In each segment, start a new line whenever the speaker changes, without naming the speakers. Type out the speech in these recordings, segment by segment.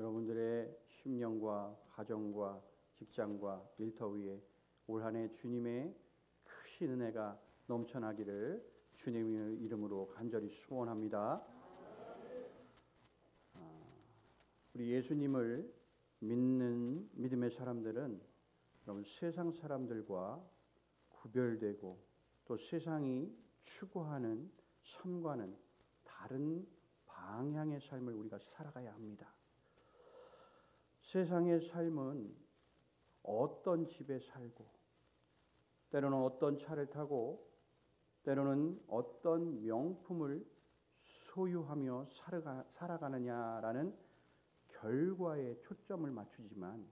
여러분들의 심령과 가정과 직장과 일터 위에 올 한 해 주님의 크신 은혜가 넘쳐나기를 주님의 이름으로 간절히 소원합니다. 우리 예수님을 믿는 믿음의 사람들은 여러분 세상 사람들과 구별되고 또 세상이 추구하는 삶과는 다른 방향의 삶을 우리가 살아가야 합니다. 세상의 삶은 어떤 집에 살고 때로는 어떤 차를 타고 때로는 어떤 명품을 소유하며 살아가느냐라는 결과에 초점을 맞추지만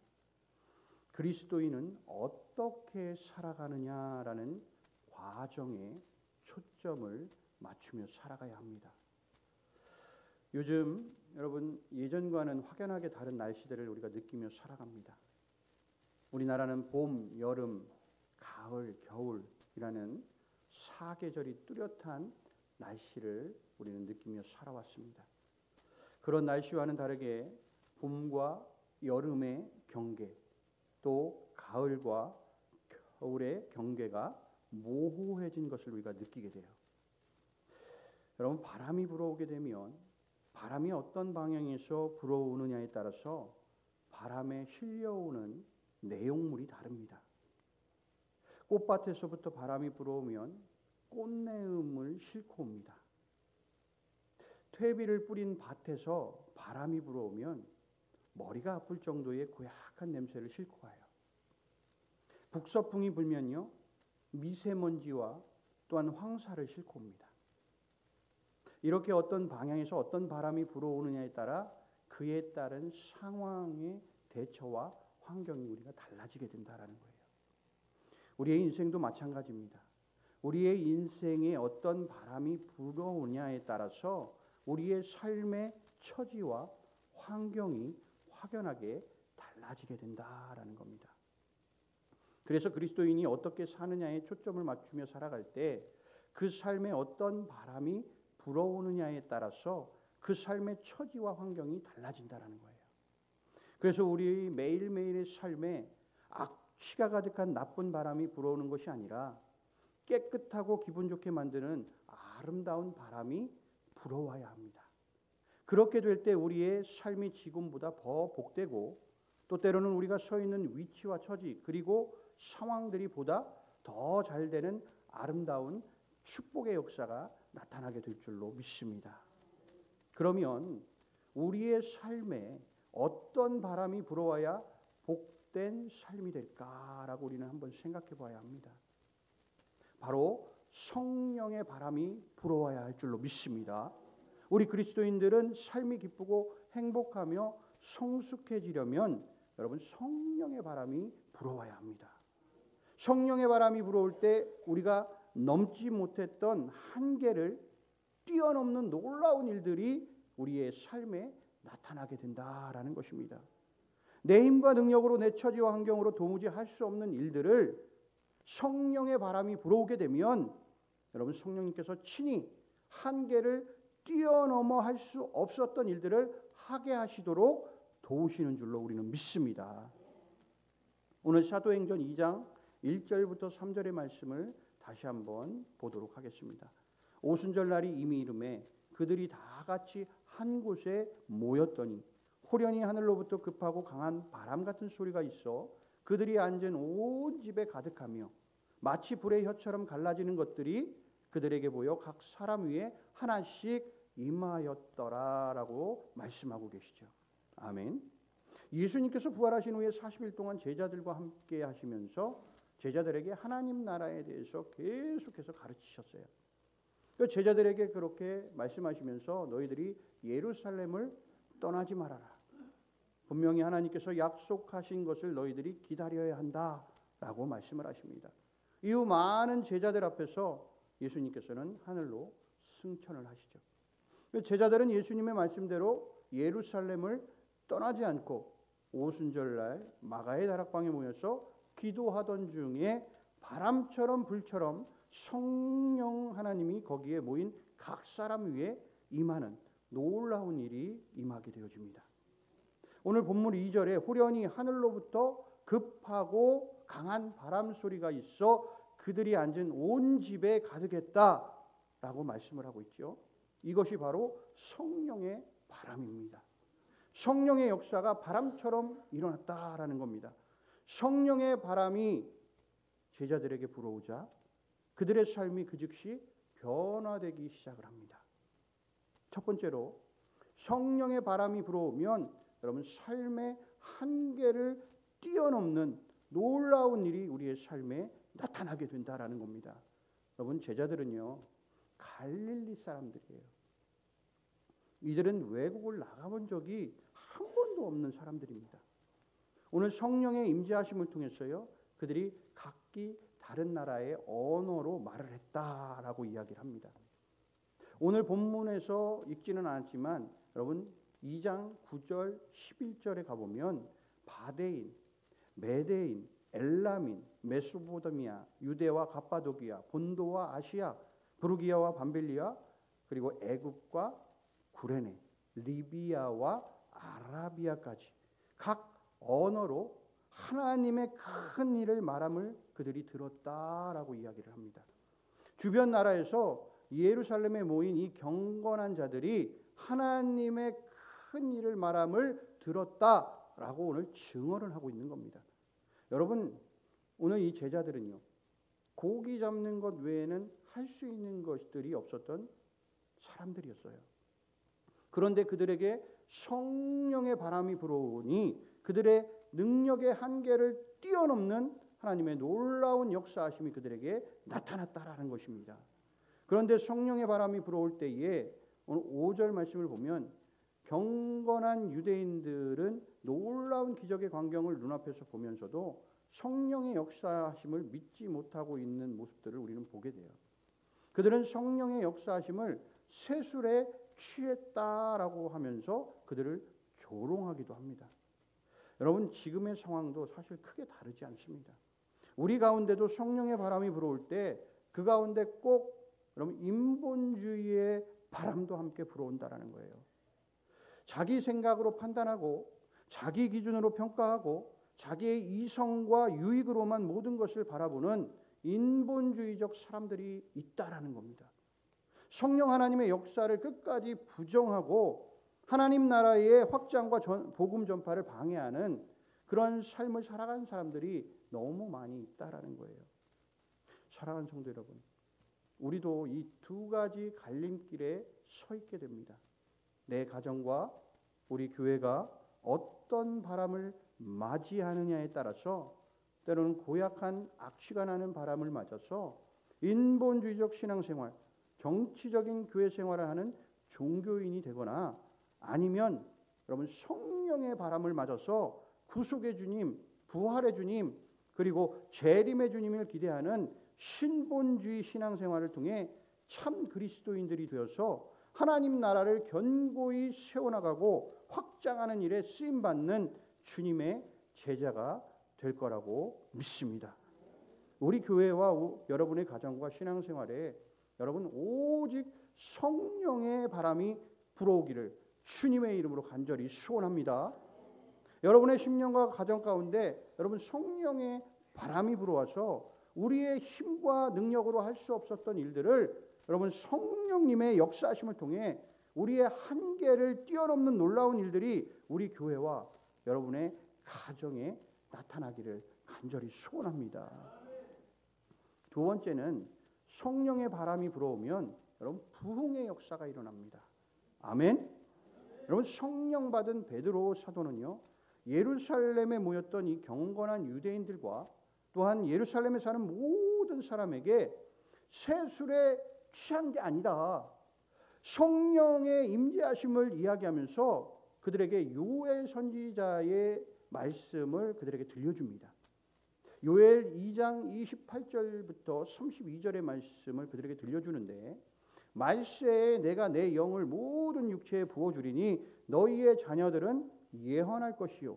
그리스도인은 어떻게 살아가느냐라는 과정에 초점을 맞추며 살아가야 합니다. 요즘 여러분 예전과는 확연하게 다른 날씨들을 우리가 느끼며 살아갑니다. 우리나라는 봄, 여름, 가을, 겨울이라는 사계절이 뚜렷한 날씨를 우리는 느끼며 살아왔습니다. 그런 날씨와는 다르게 봄과 여름의 경계, 또 가을과 겨울의 경계가 모호해진 것을 우리가 느끼게 돼요. 여러분, 바람이 불어오게 되면 바람이 어떤 방향에서 불어오느냐에 따라서 바람에 실려오는 내용물이 다릅니다. 꽃밭에서부터 바람이 불어오면 꽃내음을 싣고 옵니다. 퇴비를 뿌린 밭에서 바람이 불어오면 머리가 아플 정도의 고약한 냄새를 싣고 가요. 북서풍이 불면요, 미세먼지와 또한 황사를 싣고 옵니다. 이렇게 어떤 방향에서 어떤 바람이 불어오느냐에 따라 그에 따른 상황의 대처와 환경이 우리가 달라지게 된다라는 거예요. 우리의 인생도 마찬가지입니다. 우리의 인생에 어떤 바람이 불어오냐에 따라서 우리의 삶의 처지와 환경이 확연하게 달라지게 된다라는 겁니다. 그래서 그리스도인이 어떻게 사느냐에 초점을 맞추며 살아갈 때 그 삶에 어떤 바람이 불어오느냐에 따라서 그 삶의 처지와 환경이 달라진다라는 거예요. 그래서 우리 매일매일의 삶에 악취가 가득한 나쁜 바람이 불어오는 것이 아니라 깨끗하고 기분 좋게 만드는 아름다운 바람이 불어와야 합니다. 그렇게 될 때 우리의 삶이 지금보다 더 복되고 또 때로는 우리가 서 있는 위치와 처지 그리고 상황들이 보다 더 잘 되는 아름다운 축복의 역사가 나타나게 될 줄로 믿습니다. 그러면 우리의 삶에 어떤 바람이 불어와야 복된 삶이 될까라고 우리는 한번 생각해 봐야 합니다. 바로 성령의 바람이 불어와야 할 줄로 믿습니다. 우리 그리스도인들은 삶이 기쁘고 행복하며 성숙해지려면 여러분 성령의 바람이 불어와야 합니다. 성령의 바람이 불어올 때 우리가 넘지 못했던 한계를 뛰어넘는 놀라운 일들이 우리의 삶에 나타나게 된다라는 것입니다. 내 힘과 능력으로 내 처지와 환경으로 도무지 할 수 없는 일들을 성령의 바람이 불어오게 되면 여러분 성령님께서 친히 한계를 뛰어넘어 할 수 없었던 일들을 하게 하시도록 도우시는 줄로 우리는 믿습니다. 오늘 사도행전 2장 1절부터 3절의 말씀을 다시 한번 보도록 하겠습니다. 오순절 날이 이미 이르매 그들이 다 같이 한 곳에 모였더니 호련히 하늘로부터 급하고 강한 바람 같은 소리가 있어 그들이 앉은 온 집에 가득하며 마치 불의 혀처럼 갈라지는 것들이 그들에게 보여 각 사람 위에 하나씩 임하였더라라고 말씀하고 계시죠. 아멘. 예수님께서 부활하신 후에 40일 동안 제자들과 함께 하시면서 제자들에게 하나님 나라에 대해서 계속해서 가르치셨어요. 제자들에게 그렇게 말씀하시면서 너희들이 예루살렘을 떠나지 말아라. 분명히 하나님께서 약속하신 것을 너희들이 기다려야 한다라고 말씀을 하십니다. 이후 많은 제자들 앞에서 예수님께서는 하늘로 승천을 하시죠. 제자들은 예수님의 말씀대로 예루살렘을 떠나지 않고 오순절날 마가의 다락방에 모여서 기도하던 중에 바람처럼 불처럼 성령 하나님이 거기에 모인 각 사람 위에 임하는 놀라운 일이 임하게 되어집니다. 오늘 본문 2절에 후련히 하늘로부터 급하고 강한 바람 소리가 있어 그들이 앉은 온 집에 가득했다라고 말씀을 하고 있죠. 이것이 바로 성령의 바람입니다. 성령의 역사가 바람처럼 일어났다라는 겁니다. 성령의 바람이 제자들에게 불어오자 그들의 삶이 그 즉시 변화되기 시작을 합니다. 첫 번째로 성령의 바람이 불어오면 여러분 삶의 한계를 뛰어넘는 놀라운 일이 우리의 삶에 나타나게 된다라는 겁니다. 여러분 제자들은요 갈릴리 사람들이에요. 이들은 외국을 나가본 적이 한 번도 없는 사람들입니다. 오늘 성령의 임재하심을 통해서요 그들이 각기 다른 나라의 언어로 말을 했다라고 이야기를 합니다. 오늘 본문에서 읽지는 않았지만 여러분 2장 9절 11절에 가보면 바데인, 메데인, 엘라민, 메소포타미아, 유대와 갑바도기아, 본도와 아시아, 부르기아와 밤빌리아, 그리고 애굽과 구레네, 리비아와 아라비아까지 각 언어로 하나님의 큰 일을 말함을 그들이 들었다라고 이야기를 합니다. 주변 나라에서 예루살렘에 모인 이 경건한 자들이 하나님의 큰 일을 말함을 들었다라고 오늘 증언을 하고 있는 겁니다. 여러분 오늘 이 제자들은요 고기 잡는 것 외에는 할 수 있는 것들이 없었던 사람들이었어요. 그런데 그들에게 성령의 바람이 불어오니 그들의 능력의 한계를 뛰어넘는 하나님의 놀라운 역사하심이 그들에게 나타났다라는 것입니다. 그런데 성령의 바람이 불어올 때에 오늘 5절 말씀을 보면 경건한 유대인들은 놀라운 기적의 광경을 눈앞에서 보면서도 성령의 역사하심을 믿지 못하고 있는 모습들을 우리는 보게 돼요. 그들은 성령의 역사하심을 세술에 취했다라고 하면서 그들을 조롱하기도 합니다. 여러분 지금의 상황도 사실 크게 다르지 않습니다. 우리 가운데도 성령의 바람이 불어올 때 그 가운데 꼭 여러분 인본주의의 바람도 함께 불어온다라는 거예요. 자기 생각으로 판단하고 자기 기준으로 평가하고 자기의 이성과 유익으로만 모든 것을 바라보는 인본주의적 사람들이 있다라는 겁니다. 성령 하나님의 역사를 끝까지 부정하고 하나님 나라의 확장과 복음 전파를 방해하는 그런 삶을 살아가는 사람들이 너무 많이 있다라는 거예요. 사랑하는 성도 여러분, 우리도 이 두 가지 갈림길에 서 있게 됩니다. 내 가정과 우리 교회가 어떤 바람을 맞이하느냐에 따라서 때로는 고약한 악취가 나는 바람을 맞아서 인본주의적 신앙생활, 정치적인 교회 생활을 하는 종교인이 되거나 아니면 여러분 성령의 바람을 맞아서 구속의 주님, 부활의 주님, 그리고 재림의 주님을 기대하는 신본주의 신앙생활을 통해 참 그리스도인들이 되어서 하나님 나라를 견고히 세워나가고 확장하는 일에 쓰임받는 주님의 제자가 될 거라고 믿습니다. 우리 교회와 여러분의 가정과 신앙생활에 여러분 오직 성령의 바람이 불어오기를 주님의 이름으로 간절히 소원합니다. 여러분의 심령과 가정 가운데 여러분 성령의 바람이 불어와서 우리의 힘과 능력으로 할 수 없었던 일들을 여러분 성령님의 역사하심을 통해 우리의 한계를 뛰어넘는 놀라운 일들이 우리 교회와 여러분의 가정에 나타나기를 간절히 소원합니다. 두 번째는 성령의 바람이 불어오면 여러분 부흥의 역사가 일어납니다. 아멘. 여러분 성령 받은 베드로 사도는요 예루살렘에 모였던 이 경건한 유대인들과 또한 예루살렘에 사는 모든 사람에게 세술에 취한 게 아니다. 성령의 임재하심을 이야기하면서 그들에게 요엘 선지자의 말씀을 그들에게 들려줍니다. 요엘 2장 28절부터 32절의 말씀을 그들에게 들려주는데 말세에 내가 내 영을 모든 육체에 부어주리니 너희의 자녀들은 예언할 것이요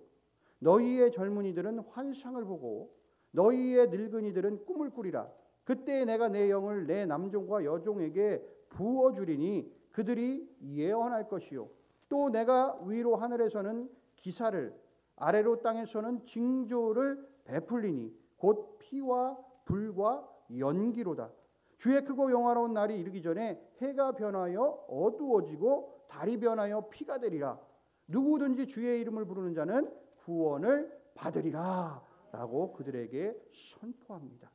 너희의 젊은이들은 환상을 보고 너희의 늙은이들은 꿈을 꾸리라. 그때 내가 내 영을 내 남종과 여종에게 부어주리니 그들이 예언할 것이요 또 내가 위로 하늘에서는 기사를 아래로 땅에서는 징조를 베풀리니 곧 피와 불과 연기로다. 주의 크고 영화로운 날이 이르기 전에 해가 변하여 어두워지고 달이 변하여 피가 되리라. 누구든지 주의 이름을 부르는 자는 구원을 받으리라 라고 그들에게 선포합니다.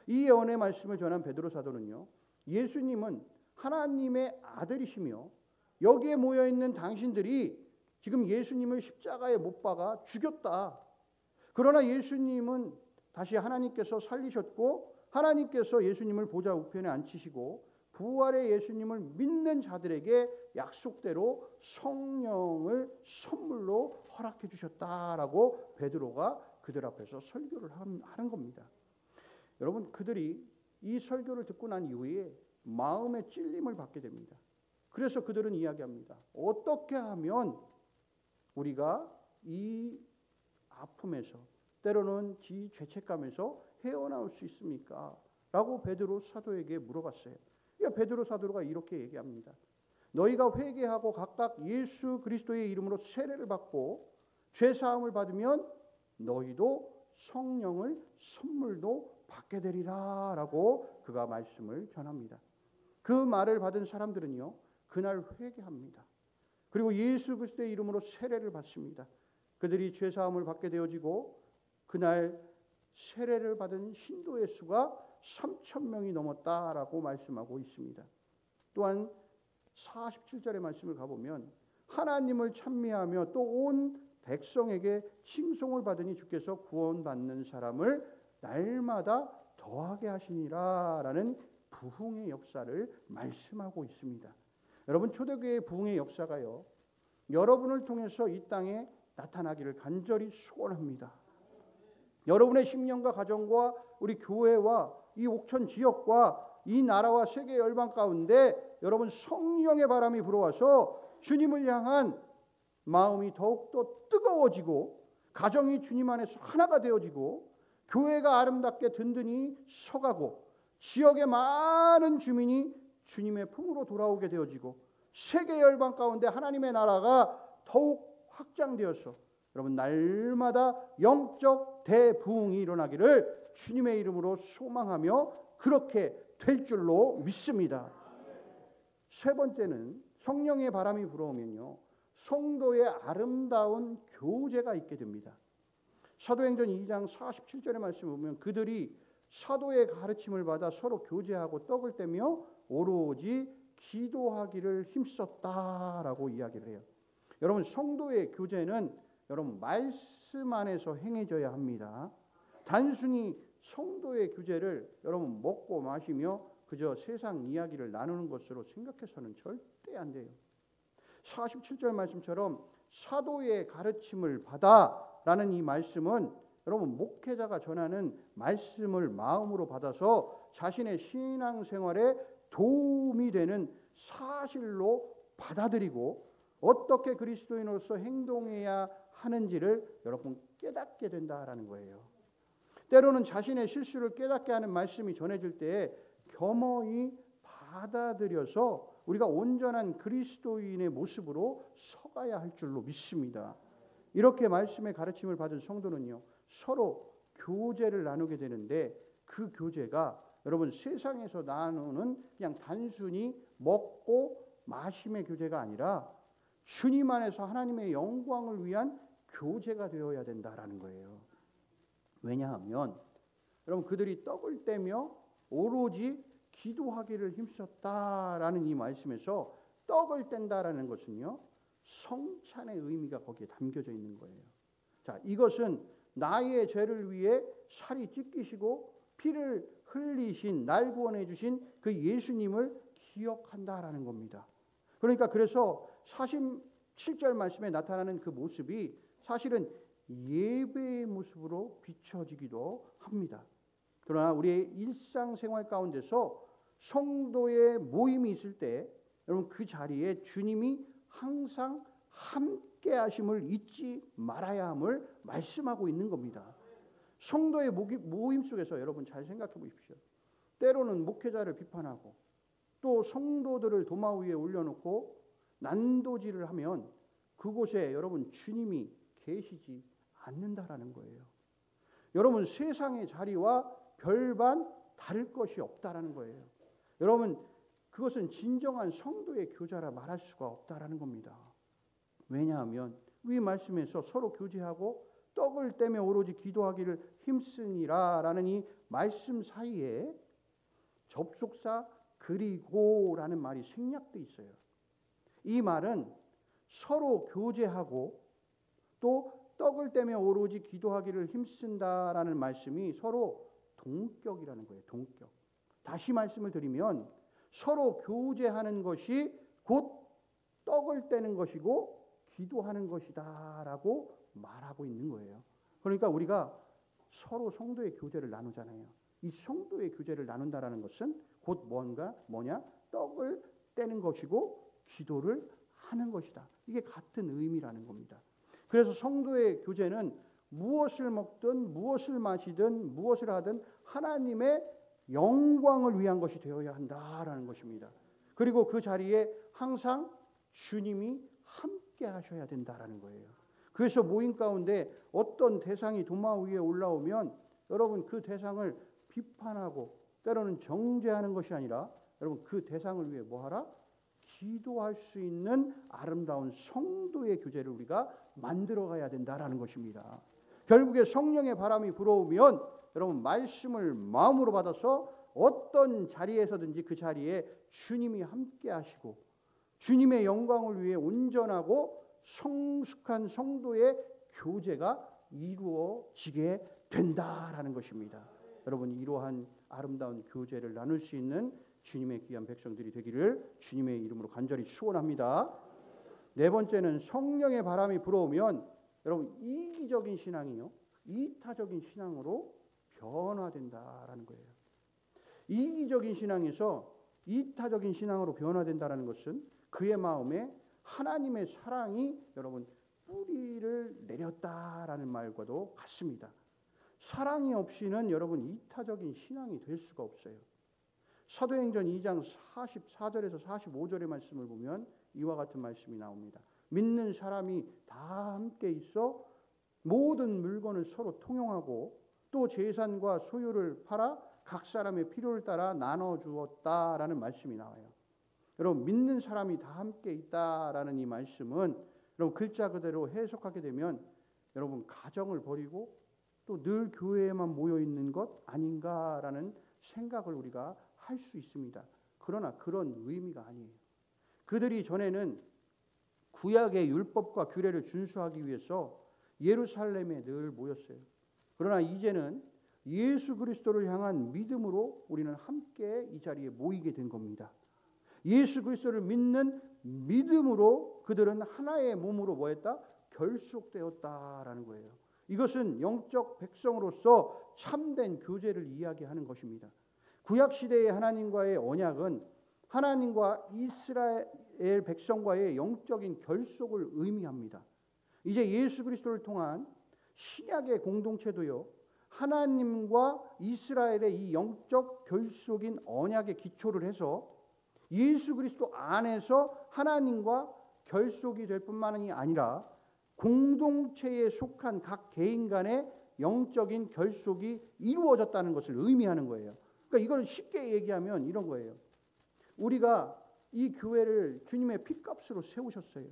이 예언의 말씀을 전한 베드로 사도는요, 예수님은 하나님의 아들이시며 여기에 모여있는 당신들이 지금 예수님을 십자가에 못 박아 죽였다. 그러나 예수님은 다시 하나님께서 살리셨고 하나님께서 예수님을 보좌 우편에 앉히시고 부활의 예수님을 믿는 자들에게 약속대로 성령을 선물로 허락해 주셨다라고 베드로가 그들 앞에서 설교를 하는 겁니다. 여러분, 그들이 이 설교를 듣고 난 이후에 마음의 찔림을 받게 됩니다. 그래서 그들은 이야기합니다. 어떻게 하면 우리가 이 아픔에서, 때로는 지 죄책감에서 헤어나올 수 있습니까? 라고 베드로 사도에게 물어봤어요. 베드로 사도가 이렇게 얘기합니다. 너희가 회개하고 각각 예수 그리스도의 이름으로 세례를 받고 죄사함을 받으면 너희도 성령을 선물도 받게 되리라 라고 그가 말씀을 전합니다. 그 말을 받은 사람들은요, 그날 회개합니다. 그리고 예수 그리스도의 이름으로 세례를 받습니다. 그들이 죄사함을 받게 되어지고 그날 세례를 받은 신도의 수가 3,000명이 넘었다라고 말씀하고 있습니다. 또한 47절의 말씀을 가보면 하나님을 찬미하며 또 온 백성에게 칭송을 받으니 주께서 구원받는 사람을 날마다 더하게 하시니라라는 부흥의 역사를 말씀하고 있습니다. 여러분, 초대교회의 부흥의 역사가요, 여러분을 통해서 이 땅에 나타나기를 간절히 소원합니다. 여러분의 심령과 가정과 우리 교회와 이 옥천 지역과 이 나라와 세계 열방 가운데 여러분 성령의 바람이 불어와서 주님을 향한 마음이 더욱더 뜨거워지고 가정이 주님 안에서 하나가 되어지고 교회가 아름답게 든든히 서가고 지역의 많은 주민이 주님의 품으로 돌아오게 되어지고 세계 열방 가운데 하나님의 나라가 더욱 확장되어서 여러분 날마다 영적 대부흥이 일어나기를 주님의 이름으로 소망하며 그렇게 될 줄로 믿습니다. 세 번째는 성령의 바람이 불어오면요, 성도의 아름다운 교제가 있게 됩니다. 사도행전 2장 47절의 말씀을 보면 그들이 사도의 가르침을 받아 서로 교제하고 떡을 떼며 오로지 기도하기를 힘썼다라고 이야기를 해요. 여러분, 성도의 교제는 여러분 말씀 안에서 행해져야 합니다. 단순히 성도의 교제를 여러분 먹고 마시며 그저 세상 이야기를 나누는 것으로 생각해서는 절대 안 돼요. 47절 말씀처럼 사도의 가르침을 받아라는 이 말씀은 여러분 목회자가 전하는 말씀을 마음으로 받아서 자신의 신앙생활에 도움이 되는 사실로 받아들이고 어떻게 그리스도인으로서 행동해야 하는지를 여러분 깨닫게 된다라는 거예요. 때로는 자신의 실수를 깨닫게 하는 말씀이 전해질 때 겸허히 받아들여서 우리가 온전한 그리스도인의 모습으로 서가야 할 줄로 믿습니다. 이렇게 말씀의 가르침을 받은 성도는요, 서로 교제를 나누게 되는데 그 교제가 여러분 세상에서 나누는 그냥 단순히 먹고 마심의 교제가 아니라 주님 안에서 하나님의 영광을 위한 교제가 되어야 된다라는 거예요. 왜냐하면 여러분 그들이 떡을 떼며 오로지 기도하기를 힘썼다라는 이 말씀에서 떡을 뗀다라는 것은요, 성찬의 의미가 거기에 담겨져 있는 거예요. 자, 이것은 나의 죄를 위해 살이 찢기시고 피를 흘리신 날 구원해 주신 그 예수님을 기억한다라는 겁니다. 그러니까 그래서 47절 말씀에 나타나는 그 모습이 사실은 예배의 모습으로 비춰지기도 합니다. 그러나 우리의 일상생활 가운데서 성도의 모임이 있을 때 여러분 그 자리에 주님이 항상 함께 하심을 잊지 말아야 함을 말씀하고 있는 겁니다. 성도의 모임 속에서 여러분 잘 생각해 보십시오. 때로는 목회자를 비판하고 또 성도들을 도마 위에 올려놓고 난도질을 하면 그곳에 여러분 주님이 계시지 않는다라는 거예요. 여러분, 세상의 자리와 별반 다를 것이 없다라는 거예요. 여러분, 그것은 진정한 성도의 교제라 말할 수가 없다라는 겁니다. 왜냐하면 위 말씀에서 서로 교제하고 떡을 떼며 오로지 기도하기를 힘쓰니라라는 이 말씀 사이에 접속사 그리고라는 말이 생략돼 있어요. 이 말은 서로 교제하고 또 떡을 떼며 오로지 기도하기를 힘쓴다라는 말씀이 서로 동격이라는 거예요. 동격. 다시 말씀을 드리면 서로 교제하는 것이 곧 떡을 떼는 것이고 기도하는 것이다라고 말하고 있는 거예요. 그러니까 우리가 서로 성도의 교제를 나누잖아요. 이 성도의 교제를 나눈다라는 것은 곧 뭐냐? 떡을 떼는 것이고 기도를 하는 것이다. 이게 같은 의미라는 겁니다. 그래서 성도의 교제는 무엇을 먹든 무엇을 마시든 무엇을 하든 하나님의 영광을 위한 것이 되어야 한다라는 것입니다. 그리고 그 자리에 항상 주님이 함께 하셔야 된다라는 거예요. 그래서 모임 가운데 어떤 대상이 도마 위에 올라오면 여러분 그 대상을 비판하고 때로는 정죄하는 것이 아니라 여러분 그 대상을 위해 뭐하라? 기도할 수 있는 아름다운 성도의 교제를 우리가 만들어가야 된다라는 것입니다. 결국에 성령의 바람이 불어오면 여러분 말씀을 마음으로 받아서 어떤 자리에서든지 그 자리에 주님이 함께 하시고 주님의 영광을 위해 온전하고 성숙한 성도의 교제가 이루어지게 된다라는 것입니다. 여러분 이러한 아름다운 교제를 나눌 수 있는 주님의 귀한 백성들이 되기를 주님의 이름으로 간절히 축원합니다. 네 번째는 성령의 바람이 불어오면 여러분 이기적인 신앙이요 이타적인 신앙으로 변화된다라는 거예요. 이기적인 신앙에서 이타적인 신앙으로 변화된다라는 것은 그의 마음에 하나님의 사랑이 여러분 뿌리를 내렸다라는 말과도 같습니다. 사랑이 없이는 여러분 이타적인 신앙이 될 수가 없어요. 사도행전 2장 44절에서 45절의 말씀을 보면 이와 같은 말씀이 나옵니다. 믿는 사람이 다 함께 있어 모든 물건을 서로 통용하고 또 재산과 소유를 팔아 각 사람의 필요를 따라 나눠 주었다라는 말씀이 나와요. 여러분 믿는 사람이 다 함께 있다라는 이 말씀은 여러분 글자 그대로 해석하게 되면 여러분 가정을 버리고 또 늘 교회에만 모여 있는 것 아닌가라는 생각을 우리가 할 수 있습니다. 그러나 그런 의미가 아니에요. 그들이 전에는 구약의 율법과 규례를 준수하기 위해서 예루살렘에 늘 모였어요. 그러나 이제는 예수 그리스도를 향한 믿음으로 우리는 함께 이 자리에 모이게 된 겁니다. 예수 그리스도를 믿는 믿음으로 그들은 하나의 몸으로 뭐했다? 결속되었다라는 거예요. 이것은 영적 백성으로서 참된 교제를 이야기하는 것입니다. 구약 시대의 하나님과의 언약은 하나님과 이스라엘 백성과의 영적인 결속을 의미합니다. 이제 예수 그리스도를 통한 신약의 공동체도요. 하나님과 이스라엘의 이 영적 결속인 언약에 기초를 해서 예수 그리스도 안에서 하나님과 결속이 될 뿐만이 아니라 공동체에 속한 각 개인 간의 영적인 결속이 이루어졌다는 것을 의미하는 거예요. 그러니까 이걸 쉽게 얘기하면 이런 거예요. 우리가 이 교회를 주님의 피값으로 세우셨어요.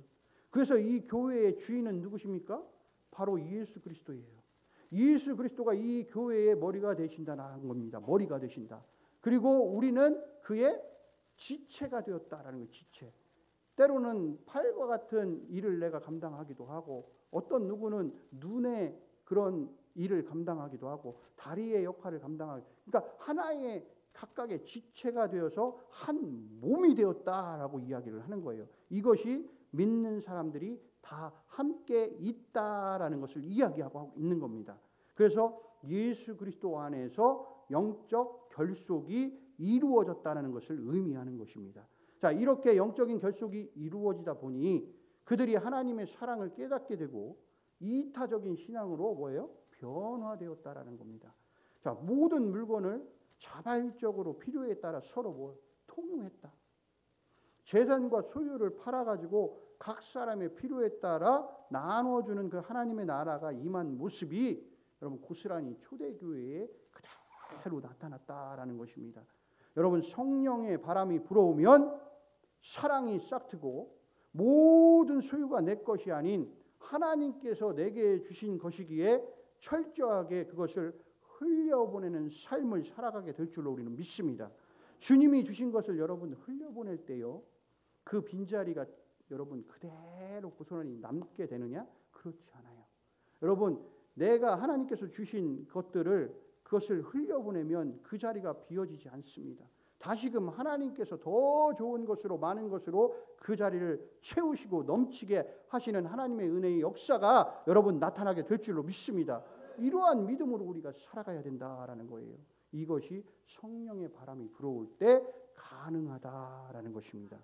그래서 이 교회의 주인은 누구십니까? 바로 예수 그리스도예요. 예수 그리스도가 이 교회의 머리가 되신다는 겁니다. 머리가 되신다. 그리고 우리는 그의 지체가 되었다라는 거예요. 지체. 때로는 팔과 같은 일을 내가 감당하기도 하고 어떤 누구는 눈의 그런 일을 감당하기도 하고 다리의 역할을 감당하기도 그러니까 하나의 각각의 지체가 되어서 한 몸이 되었다라고 이야기를 하는 거예요. 이것이 믿는 사람들이 다 함께 있다라는 것을 이야기하고 있는 겁니다. 그래서 예수 그리스도 안에서 영적 결속이 이루어졌다는 것을 의미하는 것입니다. 자, 이렇게 영적인 결속이 이루어지다 보니 그들이 하나님의 사랑을 깨닫게 되고 이타적인 신앙으로 뭐예요? 변화되었다라는 겁니다. 자, 모든 물건을 자발적으로 필요에 따라 서로 통용했다. 재산과 소유를 팔아가지고 각 사람의 필요에 따라 나눠주는 그 하나님의 나라가 임한 모습이 여러분 고스란히 초대교회에 그대로 나타났다라는 것입니다. 여러분 성령의 바람이 불어오면 사랑이 싹트고 모든 소유가 내 것이 아닌 하나님께서 내게 주신 것이기에 철저하게 그것을 흘려보내는 삶을 살아가게 될 줄로 우리는 믿습니다. 주님이 주신 것을 여러분 흘려보낼 때요, 그 빈자리가 여러분 그대로 고스란히 남게 되느냐? 그렇지 않아요. 여러분 내가 하나님께서 주신 그것을 흘려보내면 그 자리가 비어지지 않습니다. 다시금 하나님께서 더 좋은 것으로 많은 것으로 그 자리를 채우시고 넘치게 하시는 하나님의 은혜의 역사가 여러분 나타나게 될 줄로 믿습니다. 이러한 믿음으로 우리가 살아가야 된다라는 거예요. 이것이 성령의 바람이 불어올 때 가능하다라는 것입니다.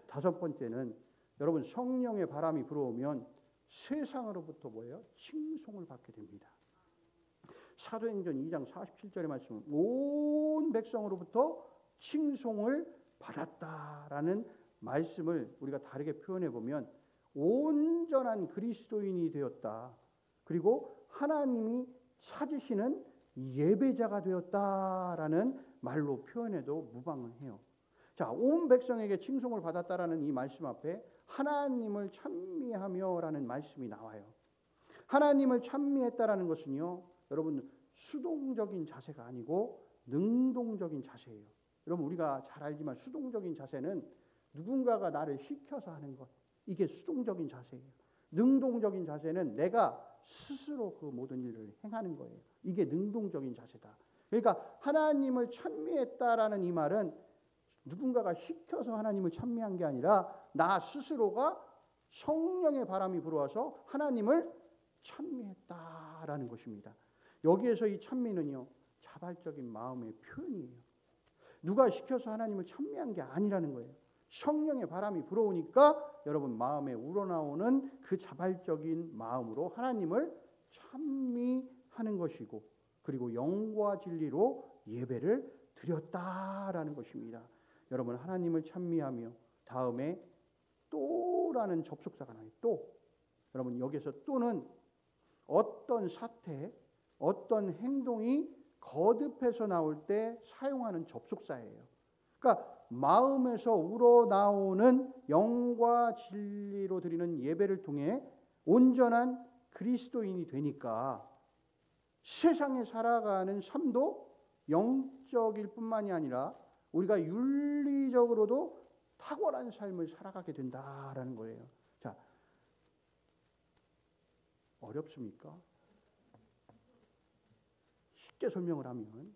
다섯 번째는 여러분 성령의 바람이 불어오면 세상으로부터 뭐예요? 칭송을 받게 됩니다. 사도행전 2장 47절의 말씀은 온 백성으로부터 칭송을 받았다라는 말씀을 우리가 다르게 표현해 보면 온전한 그리스도인이 되었다. 그리고 하나님이 찾으시는 예배자가 되었다라는 말로 표현해도 무방을 해요. 자, 온 백성에게 칭송을 받았다라는 이 말씀 앞에 하나님을 찬미하며라는 말씀이 나와요. 하나님을 찬미했다라는 것은요, 여러분 수동적인 자세가 아니고 능동적인 자세예요. 여러분 우리가 잘 알지만 수동적인 자세는 누군가가 나를 시켜서 하는 것, 이게 수동적인 자세예요. 능동적인 자세는 내가 스스로 그 모든 일을 행하는 거예요. 이게 능동적인 자세다. 그러니까 하나님을 찬미했다라는 이 말은 누군가가 시켜서 하나님을 찬미한 게 아니라 나 스스로가 성령의 바람이 불어와서 하나님을 찬미했다라는 것입니다. 여기에서 이 찬미는요, 자발적인 마음의 표현이에요. 누가 시켜서 하나님을 찬미한 게 아니라는 거예요. 성령의 바람이 불어오니까 여러분 마음에 우러나오는 그 자발적인 마음으로 하나님을 찬미하는 것이고, 그리고 영과 진리로 예배를 드렸다라는 것입니다. 여러분 하나님을 찬미하며 다음에 또라는 접속사가 나와요. 또. 여러분 여기서 또는 어떤 사태, 어떤 행동이 거듭해서 나올 때 사용하는 접속사예요. 그러니까 마음에서 우러나오는 영과 진리로 드리는 예배를 통해 온전한 그리스도인이 되니까 세상에 살아가는 삶도 영적일 뿐만이 아니라 우리가 윤리적으로도 탁월한 삶을 살아가게 된다라는 거예요. 자, 어렵습니까? 쉽게 설명을 하면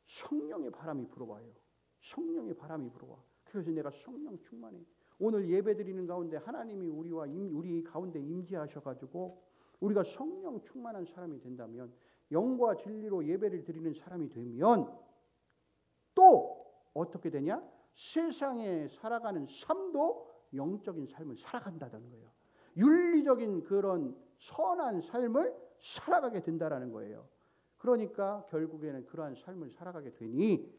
성령의 바람이 불어와요. 성령의 바람이 불어와. 그래서 내가 성령 충만해. 오늘 예배드리는 가운데 하나님이 우리 가운데 임재하셔가지고 우리가 성령 충만한 사람이 된다면, 영과 진리로 예배를 드리는 사람이 되면 또 어떻게 되냐? 세상에 살아가는 삶도 영적인 삶을 살아간다는 거예요. 윤리적인 그런 선한 삶을 살아가게 된다라는 거예요. 그러니까 결국에는 그러한 삶을 살아가게 되니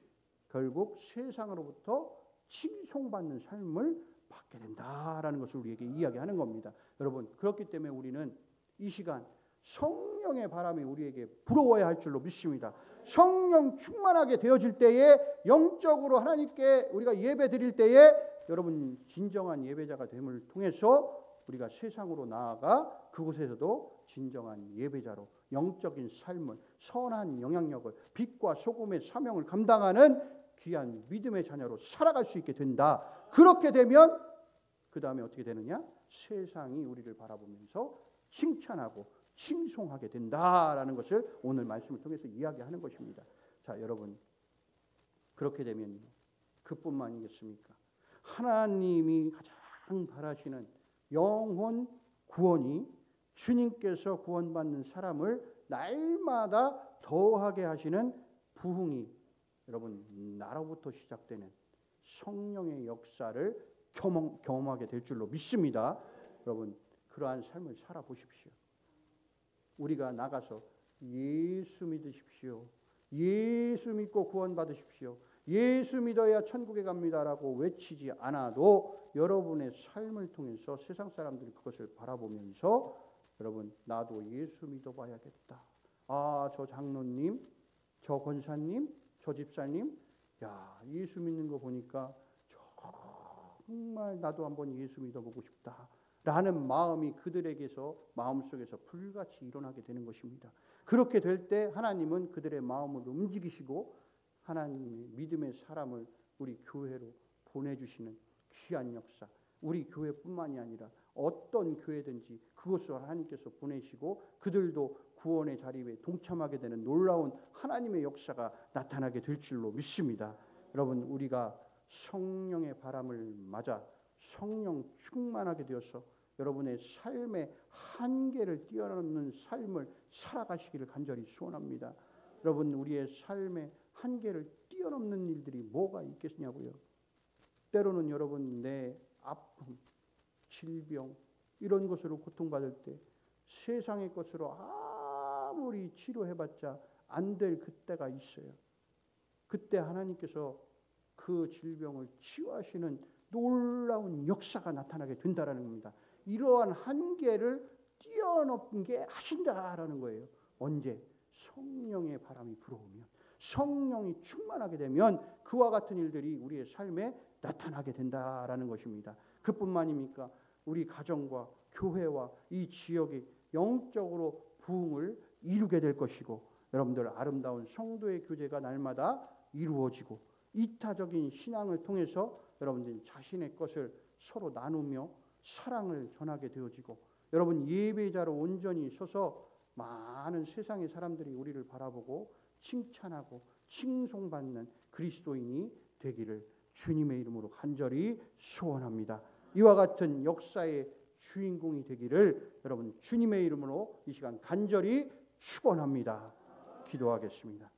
결국 세상으로부터 칭송받는 삶을 받게 된다라는 것을 우리에게 이야기하는 겁니다. 여러분 그렇기 때문에 우리는 이 시간 성령의 바람이 우리에게 불어와야 할 줄로 믿습니다. 성령 충만하게 되어질 때에 영적으로 하나님께 우리가 예배 드릴 때에 여러분 진정한 예배자가 됨을 통해서 우리가 세상으로 나아가 그곳에서도 진정한 예배자로 영적인 삶을, 선한 영향력을, 빛과 소금의 사명을 감당하는 귀한 믿음의 자녀로 살아갈 수 있게 된다. 그렇게 되면 그 다음에 어떻게 되느냐? 세상이 우리를 바라보면서 칭찬하고 칭송하게 된다라는 것을 오늘 말씀을 통해서 이야기하는 것입니다. 자, 여러분 그렇게 되면 그뿐만이겠습니까? 하나님이 가장 바라시는 영혼 구원이 주님께서 구원받는 사람을 날마다 더하게 하시는 부흥이 여러분 나로부터 시작되는 성령의 역사를 경험하게 될 줄로 믿습니다. 여러분 그러한 삶을 살아보십시오. 우리가 나가서 예수 믿으십시오. 예수 믿고 구원받으십시오. 예수 믿어야 천국에 갑니다라고 외치지 않아도 여러분의 삶을 통해서 세상 사람들이 그것을 바라보면서 여러분 나도 예수 믿어봐야겠다. 아, 저 장로님, 저 권사님, 저 집사님, 야, 예수 믿는 거 보니까 정말 나도 한번 예수 믿어보고 싶다 라는 마음이 그들에게서 마음속에서 불같이 일어나게 되는 것입니다. 그렇게 될 때 하나님은 그들의 마음을 움직이시고 하나님의 믿음의 사람을 우리 교회로 보내주시는 귀한 역사, 우리 교회뿐만이 아니라 어떤 교회든지 그것을 하나님께서 보내시고 그들도 구원의 자리에 동참하게 되는 놀라운 하나님의 역사가 나타나게 될 줄로 믿습니다. 여러분, 우리가 성령의 바람을 맞아 성령 충만하게 되어서 여러분의 삶의 한계를 뛰어넘는 삶을 살아가시기를 간절히 소원합니다. 여러분, 우리의 삶의 한계를 뛰어넘는 일들이 뭐가 있겠냐고요. 때로는 여러분 내 아픔, 질병 이런 것으로 고통받을 때 세상의 것으로 아무리 치료해봤자 안 될 그때가 있어요. 그때 하나님께서 그 질병을 치유하시는 놀라운 역사가 나타나게 된다라는 겁니다. 이러한 한계를 뛰어넘게 하신다라는 거예요. 언제? 성령의 바람이 불어오면, 성령이 충만하게 되면 그와 같은 일들이 우리의 삶에 나타나게 된다라는 것입니다. 그뿐만입니까? 우리 가정과 교회와 이 지역이 영적으로 부흥을 이루게 될 것이고, 여러분들 아름다운 성도의 교제가 날마다 이루어지고, 이타적인 신앙을 통해서 여러분들이 자신의 것을 서로 나누며 사랑을 전하게 되어지고, 여러분 예배자로 온전히 서서 많은 세상의 사람들이 우리를 바라보고 칭찬하고 칭송받는 그리스도인이 되기를 주님의 이름으로 간절히 소원합니다. 이와 같은 역사의 주인공이 되기를 여러분 주님의 이름으로 이 시간 간절히 축원합니다. 기도하겠습니다.